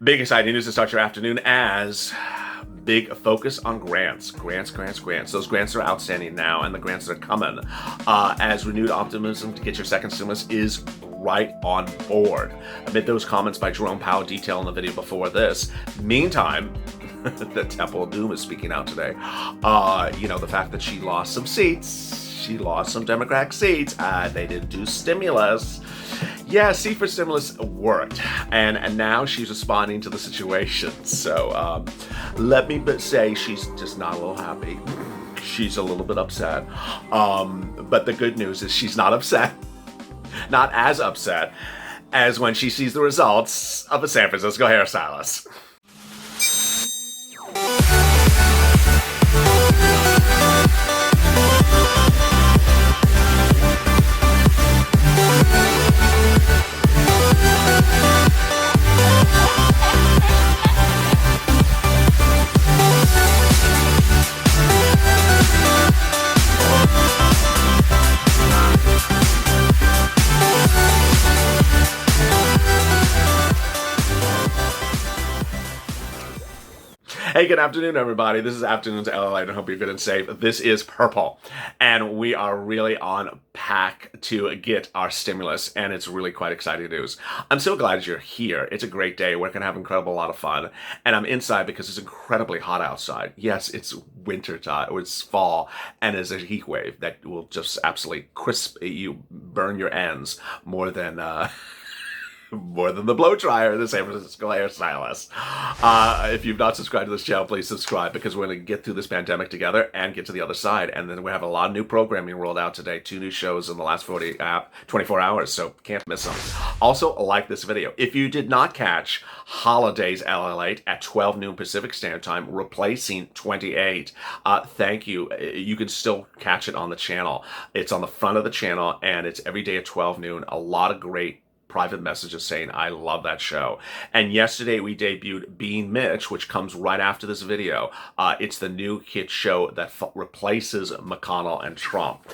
Big exciting news to start your afternoon as big focus on grants. Grants. Those grants are outstanding now, and the grants that are coming as renewed optimism to get your second stimulus is right on board. Amid those comments by Jerome Powell detailed in the video before this. Meantime, the Temple of Doom is speaking out today. The fact that she lost some seats. She lost some Democratic seats. They didn't do stimulus. Yeah, C for stimulus worked, and now she's responding to the situation. So let me say she's just not a little happy. She's a little bit upset. But the good news is she's not upset. Not as upset as when she sees the results of a San Francisco hairstylist. Hey, good afternoon, everybody. This is Afternoons LALATE. I hope you're good and safe. This is Purple, and we are really on pack to get our stimulus, and it's really quite exciting news. I'm so glad you're here. It's a great day. We're going to have an incredible lot of fun, and I'm inside because it's incredibly hot outside. Yes, it's winter time, or it's fall, and there's a heat wave that will just absolutely crisp you, burn your ends more than... more than the blow dryer, the San Francisco hairstylist. If you've not subscribed to this channel, please subscribe, because we're going to get through this pandemic together and get to the other side. And then we have a lot of new programming rolled out today. 2 new shows in the last 24 hours, so can't miss them. Also, like this video. If you did not catch Holidays LALATE at 12 noon Pacific Standard Time, replacing 28, thank you. You can still catch it on the channel. It's on the front of the channel, and it's every day at 12 noon. A lot of great private messages saying, I love that show. And yesterday we debuted Being Mitch, which comes right after this video. It's the new hit show that replaces McConnell and Trump.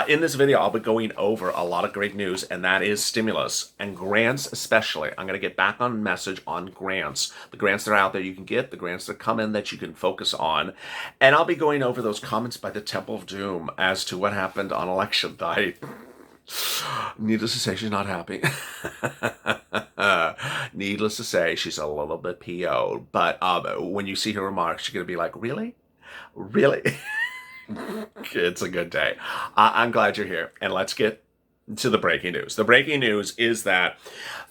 In this video, I'll be going over a lot of great news, and that is stimulus and grants especially. I'm going to get back on message on grants. The grants that are out there you can get, the grants that come in that you can focus on. And I'll be going over those comments by the Temple of Doom as to what happened on election night. Needless to say, she's not happy. Needless to say, she's a little bit PO'd. But when you see her remarks, you're going to be like, really? Really? It's a good day. I'm glad you're here. And let's get to the breaking news. The breaking news is that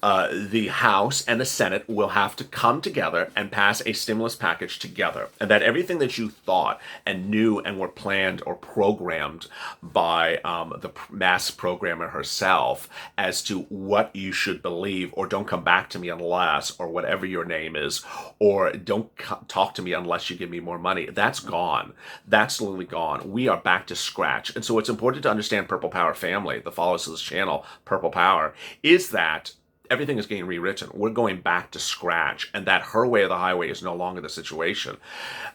the House and the Senate will have to come together and pass a stimulus package together, and that everything that you thought and knew and were planned or programmed by the mass programmer herself as to what you should believe, or don't come back to me unless, or whatever your name is, or don't talk to me unless you give me more money, that's gone. That's literally gone. We are back to scratch. And so it's important to understand, Purple Power family, the followers of this channel, Purple Power, is that everything is getting rewritten. We're going back to scratch, and that her way or the highway is no longer the situation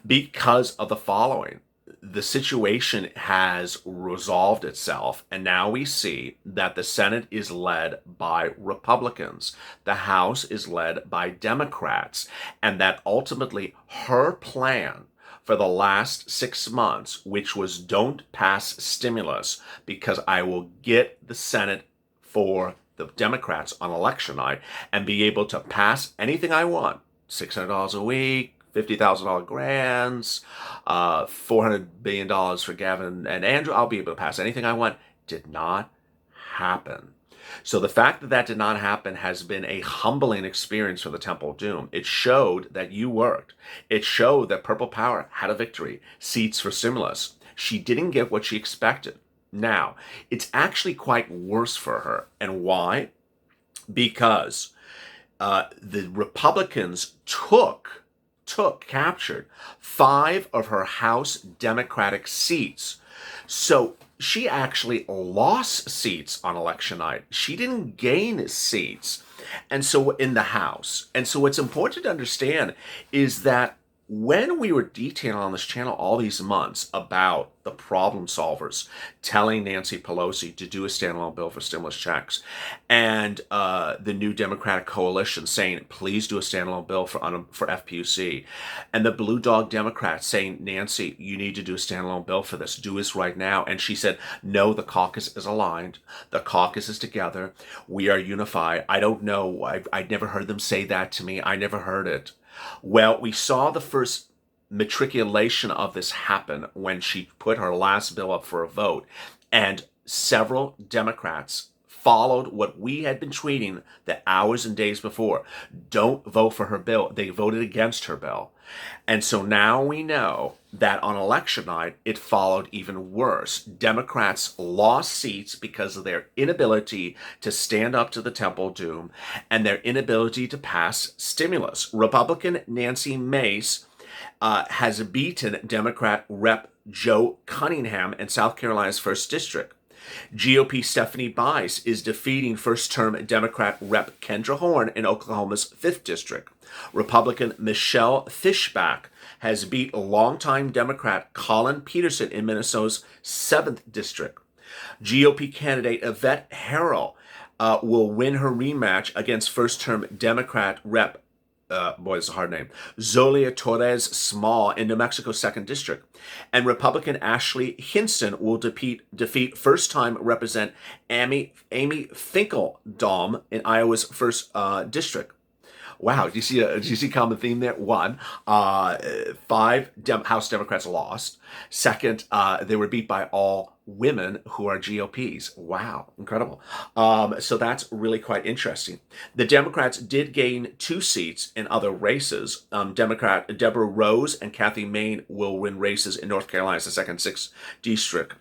because of the following. The situation has resolved itself, and now we see that the Senate is led by Republicans. The House is led by Democrats, and that ultimately her plan for the last 6 months, which was don't pass stimulus because I will get the Senate for the Democrats on election night and be able to pass anything I want. $600 a week, $50,000 grants, $400 billion for Gavin and Andrew. I'll be able to pass anything I want. Did not happen. So the fact that that did not happen has been a humbling experience for the Temple of Doom. It showed that you worked. It showed that Purple Power had a victory. Seats for stimulus. She didn't get what she expected. Now, it's actually quite worse for her. And why? Because the Republicans captured 5 of her House Democratic seats. So she actually lost seats on election night. She didn't gain seats. And so in the House. And so what's important to understand is that when we were detailing on this channel all these months about the problem solvers telling Nancy Pelosi to do a standalone bill for stimulus checks, and the new Democratic coalition saying, please do a standalone bill for FPUC, and the Blue Dog Democrats saying, Nancy, you need to do a standalone bill for this. Do this right now. And she said, no, the caucus is aligned. The caucus is together. We are unified. I don't know. I'd never heard them say that to me. I never heard it. Well, we saw the first matriculation of this happen when she put her last bill up for a vote, and several Democrats followed what we had been tweeting the hours and days before. Don't vote for her bill. They voted against her bill. And so now we know that on election night, it followed even worse. Democrats lost seats because of their inability to stand up to the Temple Doom and their inability to pass stimulus. Republican Nancy Mace has beaten Democrat Rep. Joe Cunningham in South Carolina's 1st District. GOP Stephanie Bice is defeating first-term Democrat Rep. Kendra Horn in Oklahoma's 5th District. Republican Michelle Fishback has beat longtime Democrat Colin Peterson in Minnesota's 7th District. GOP candidate Yvette Harrell will win her rematch against first-term Democrat Rep. Boy, it's a hard name, Zolia Torres Small in New Mexico's 2nd District. And Republican Ashley Hinson will defeat first-time Representative Amy Finkeldom in Iowa's 1st District. Wow, do you see a common theme there? One, 5 House Democrats lost. Second, they were beat by all women who are GOPs. Wow, incredible. So that's really quite interesting. The Democrats did gain 2 seats in other races. Democrat Deborah Rose and Kathy Main will win races in North Carolina's 2nd 6th District.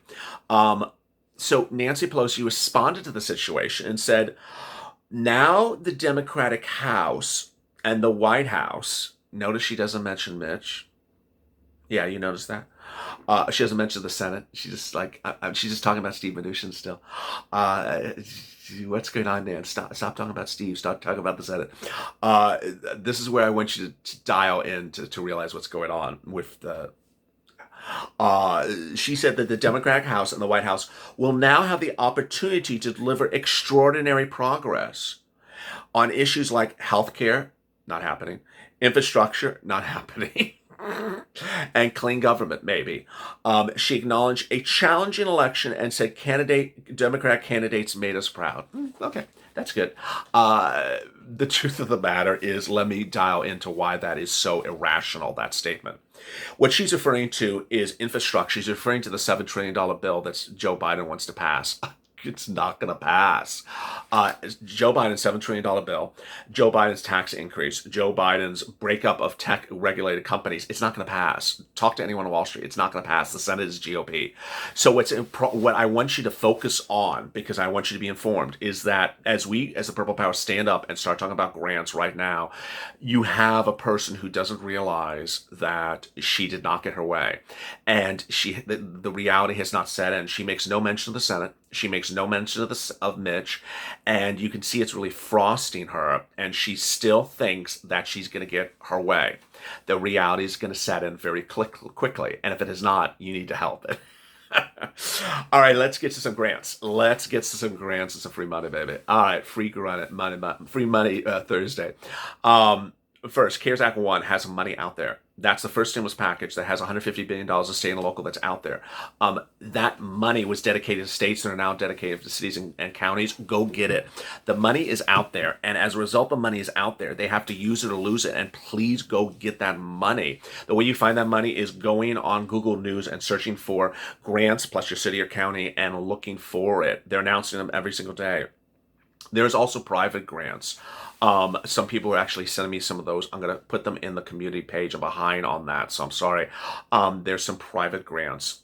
So Nancy Pelosi responded to the situation and said, now the Democratic House and the White House, notice she doesn't mention Mitch. Yeah, you notice that? She doesn't mention the Senate. She's just like, she's just talking about Steve Mnuchin still. What's going on there? Stop talking about Steve. Stop talking about the Senate. This is where I want you to dial in to realize what's going on with the... she said that the Democratic House and the White House will now have the opportunity to deliver extraordinary progress on issues like healthcare, not happening, infrastructure, not happening, and clean government, maybe. She acknowledged a challenging election and said Democrat candidates made us proud. Okay, that's good. The truth of the matter is, let me dial into why that is so irrational, that statement. What she's referring to is infrastructure. She's referring to the $7 trillion bill that Joe Biden wants to pass. It's not going to pass. Joe Biden's $7 trillion bill, Joe Biden's tax increase, Joe Biden's breakup of tech-regulated companies, it's not going to pass. Talk to anyone on Wall Street. It's not going to pass. The Senate is GOP. So what I want you to focus on, because I want you to be informed, is that as we, as the Purple Power, stand up and start talking about grants right now, you have a person who doesn't realize that she did not get her way. And the reality has not set in. She makes no mention of the Senate. She makes no mention of Mitch, and you can see it's really frosting her, and she still thinks that she's going to get her way. The reality is going to set in very quickly, and if it is not, you need to help it. All right, let's get to some grants. Let's get to some grants and some free money, baby. All right, free money Thursday. First, CARES Act 1 has money out there. That's the first stimulus package that has $150 billion of state and local that's out there. That money was dedicated to states that are now dedicated to cities and counties. Go get it. The money is out there. And as a result, the money is out there. They have to use it or lose it. And please go get that money. The way you find that money is going on Google News and searching for grants plus your city or county and looking for it. They're announcing them every single day. There's also private grants. Some people are actually sending me some of those. I'm going to put them in the community page. I'm behind on that, so I'm sorry. There's some private grants.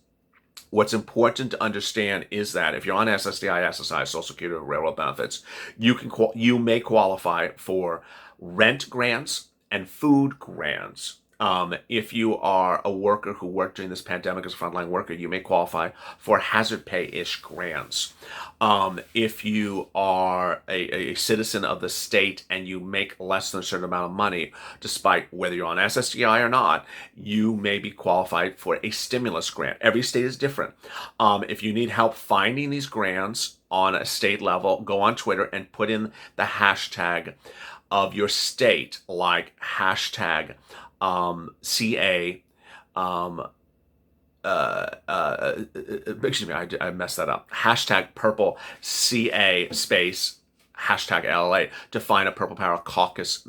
What's important to understand is that if you're on SSDI, SSI, Social Security, or Railroad benefits, you may qualify for rent grants and food grants. If you are a worker who worked during this pandemic as a frontline worker, you may qualify for hazard pay-ish grants. If you are a citizen of the state and you make less than a certain amount of money, despite whether you're on SSDI or not, you may be qualified for a stimulus grant. Every state is different. If you need help finding these grants on a state level, go on Twitter and put in the hashtag of your state, like hashtag CA, excuse me, I messed that up. Hashtag purple CA space hashtag LALATE to find a Purple Power Caucus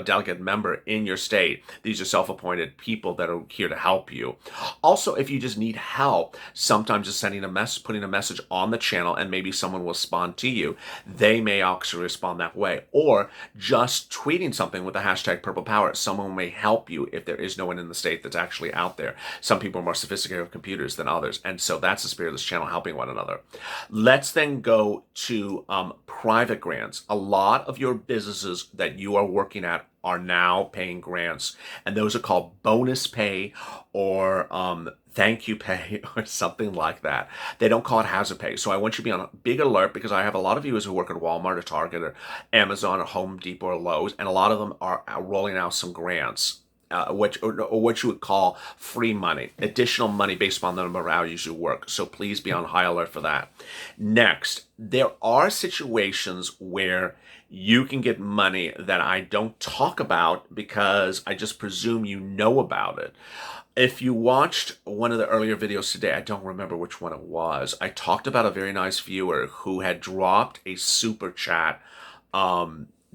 delegate member in your state. These are self-appointed people that are here to help you. Also, if you just need help, sometimes just sending a message, putting a message on the channel, and maybe someone will respond to you. They may actually respond that way. Or just tweeting something with the hashtag Purple Power. Someone may help you if there is no one in the state that's actually out there. Some people are more sophisticated with computers than others. And so that's the spirit of this channel, helping one another. Let's then go to private grants. A lot of your businesses that you are working at are now paying grants, and those are called bonus pay or thank you pay or something like that. They don't call it hazard pay. So I want you to be on a big alert, because I have a lot of viewers who work at Walmart or Target or Amazon or Home Depot or Lowe's, and a lot of them are rolling out some grants. What you would call free money, additional money based upon the number of hours you work. So please be on high alert for that. Next, there are situations where you can get money that I don't talk about because I just presume you know about it. If you watched one of the earlier videos today, I don't remember which one it was, I talked about a very nice viewer who had dropped a super chat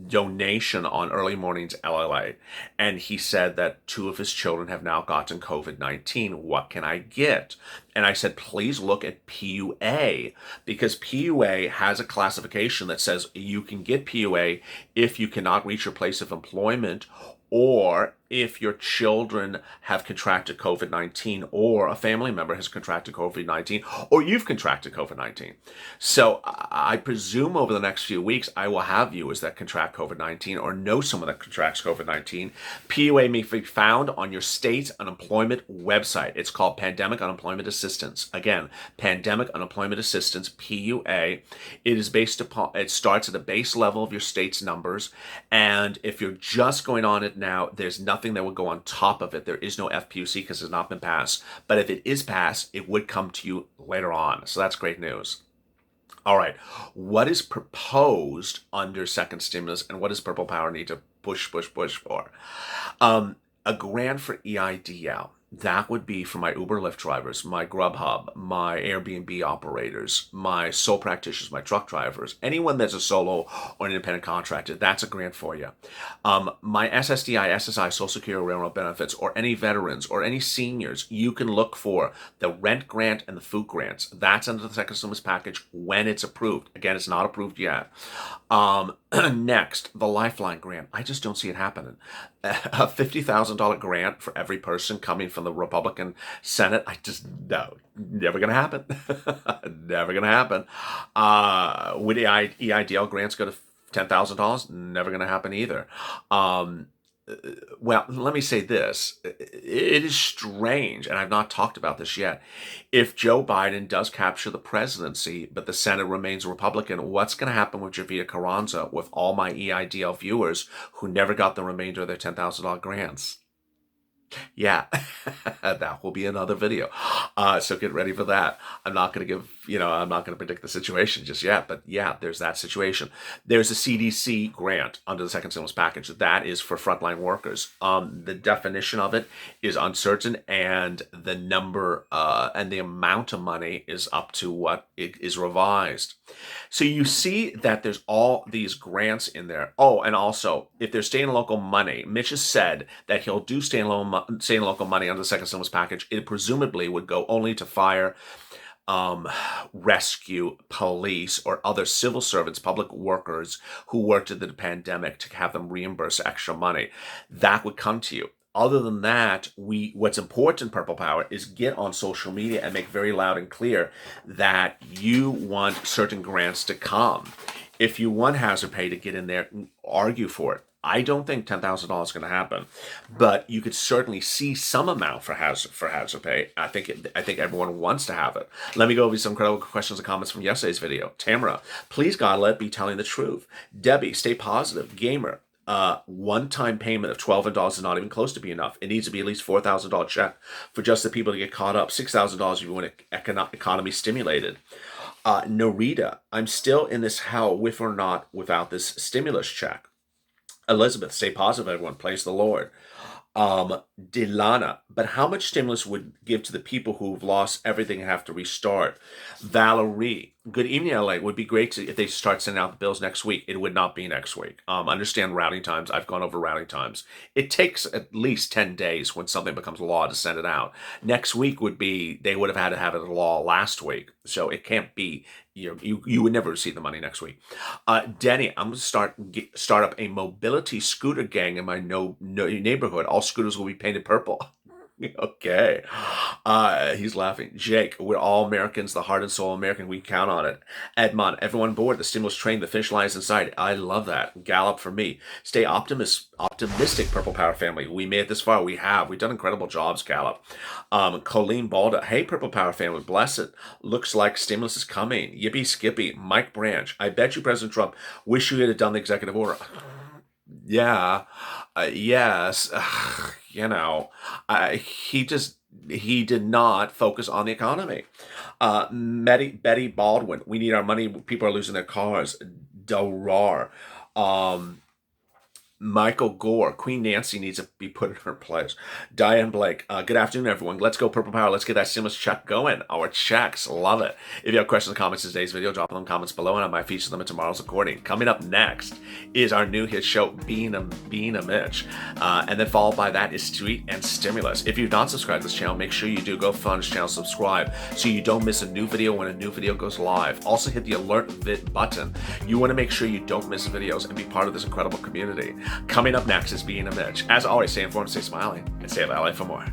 donation on Early Mornings LLA, and he said that 2 of his children have now gotten COVID-19. What can I get? And I said, please look at PUA, because PUA has a classification that says you can get PUA if you cannot reach your place of employment, or if your children have contracted COVID-19, or a family member has contracted COVID-19, or you've contracted COVID-19. So I presume over the next few weeks, I will have viewers that contract COVID-19 or know someone that contracts COVID-19. PUA may be found on your state's unemployment website. It's called Pandemic Unemployment Assistance. Again, Pandemic Unemployment Assistance, PUA. It is based upon, it starts at the base level of your state's numbers. And if you're just going on it now, there's nothing that would go on top of it. There is no FPUC because it's not been passed. But if it is passed, it would come to you later on. So that's great news. All right. What is proposed under second stimulus, and what does Purple Power need to push for? A grant for EIDL. That would be for my Uber Lyft drivers, my Grubhub, my Airbnb operators, my sole practitioners, my truck drivers, anyone that's a solo or an independent contractor. That's a grant for you. My SSDI, SSI, Social Security, Railroad benefits, or any veterans or any seniors, you can look for the rent grant and the food grants. That's under the second stimulus package when it's approved. Again, it's not approved yet. Next, the Lifeline grant. I just don't see it happening. A $50,000 grant for every person coming from the Republican Senate. No, never going to happen. Never going to happen. Would EIDL grants go to $10,000? Never going to happen either. Well, let me say this. It is strange, and I've not talked about this yet. If Joe Biden does capture the presidency, but the Senate remains Republican, what's going to happen with Javita Carranza, with all my EIDL viewers who never got the remainder of their $10,000 grants? Yeah, that will be another video. So get ready for that. I'm not going to I'm not going to predict the situation just yet, but yeah, there's that situation. There's a CDC grant under the second stimulus package. That is for frontline workers. The definition of it is uncertain, and the number and the amount of money is up to what it is revised. So you see that there's all these grants in there. Oh, and also, if there's state and local money, Mitch has said that he'll do state and local money under the second stimulus package. It presumably would go only to fire, rescue, police, or other civil servants, public workers who worked in the pandemic, to have them reimburse extra money. That would come to you. Other than that, what's important, Purple Power, is get on social media and make very loud and clear that you want certain grants to come. If you want hazard pay, to get in there and argue for it. I don't think $10,000 is going to happen, but you could certainly see some amount for hazard pay. I think everyone wants to have it. Let me go over some incredible questions and comments from yesterday's video. Tamara, please God, let it be telling the truth. Debbie, stay positive. Gamer, one-time payment of $1,200 is not even close to be enough. It needs to be at least $4,000 check for just the people to get caught up. $6,000 if you want economy stimulated. Narita, I'm still in this hell with or not without this stimulus check. Elizabeth, stay positive, everyone. Praise the Lord. Delana, but how much stimulus would give to the people who've lost everything and have to restart? Valerie, good evening, LA. Would be great if they start sending out the bills next week. It would not be next week. Understand routing times. I've gone over routing times. It takes at least 10 days when something becomes law to send it out. Next week would be, they would have had to have it in law last week. So it can't be, you would never receive the money next week. Denny, I'm going to start up a mobility scooter gang in my neighborhood. All scooters will be painted purple. Okay. He's laughing. Jake, we're all Americans, the heart and soul American. We count on it. Edmond, everyone aboard. The stimulus train, the finish line is in sight. I love that. Gallup for me. Stay optimistic, Purple Power family. We made it this far. We have. We've done incredible jobs, Gallup. Colleen Balda. Hey, Purple Power family. Bless it. Looks like stimulus is coming. Yippee Skippy. Mike Branch. I bet you President Trump wish you had done the executive order. Yeah. Yes. He did not focus on the economy. Betty Baldwin, we need our money. People are losing their cars. Dorar. Michael Gore, Queen Nancy needs to be put in her place. Diane Blake, good afternoon, everyone. Let's go Purple Power. Let's get that stimulus check going. Our checks, love it. If you have questions or comments in today's video, drop them in the comments below, and I might feature them in tomorrow's recording. Coming up next is our new hit show, Being a Mitch, and then followed by that is Street and Stimulus. If you've not subscribed to this channel, make sure you do. Go fund this channel, subscribe, so you don't miss a new video when a new video goes live. Also hit the alert button. You want to make sure you don't miss videos and be part of this incredible community. Coming up next is Being a Mitch. As always, stay informed, stay smiling, and stay LA for more.